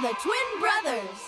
the Twin Brothers.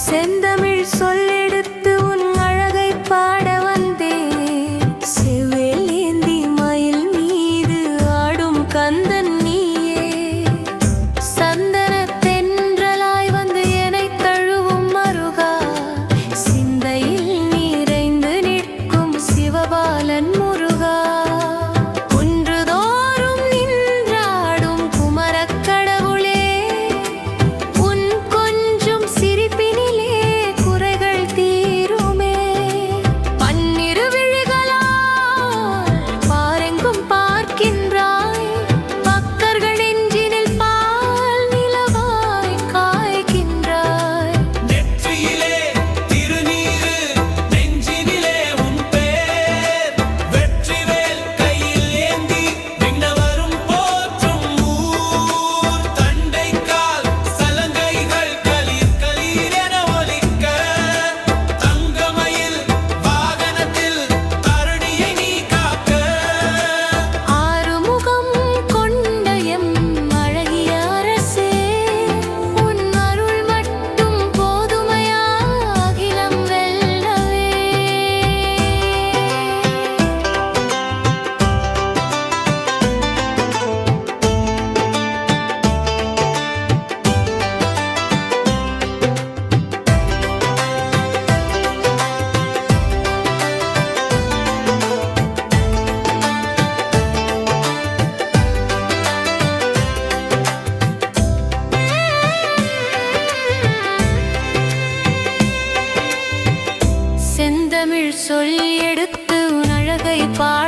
செந்தமிழ் சொல்லெடுத்து உன் அழகை பாட வந்தேன். செவ்வேல் ஏந்தி மயில் மீது ஆடும் கந்தன் நீயே. சந்தன தென்றலாய் வந்து என்னை தழுவும் மருகா. சிந்தையில் நிறைந்து நிற்கும் சிவபாலன் முருகா. குன்றுதோறும் நின்றாடும் குமரக் கடவுளே. உன் கொஞ்சும் சிரிப்பினிலே குறைகள் தீருமே. பன்னிரு விழிகளால் பாரெங்கும் பார்க்கின்றாய். பக்தர்கள் நெஞ்சினில் பால் நிலவாய் காய்கின்றாய். நெற்றியிலே திருநீறு, நெஞ்சினிலே உன் பேர். வெற்றிவேல் கையில் ஏந்தி விண்ணவரும் போற்றும் ஊர். தண்டைக்கால் சலங்கைகள் களிர் களிரென ஒலிக்க. தங்கமயில் வாகனத்தில் தரணியை நீ காக்க. ஆறுமுகம் கொண்ட எம் அழகிய அரசே. உன் அருள் மட்டும் போதுமையா அகிலம் வெல்லவே. செந்தமிழ் சொல் எடுத்து உன் அழகை பாட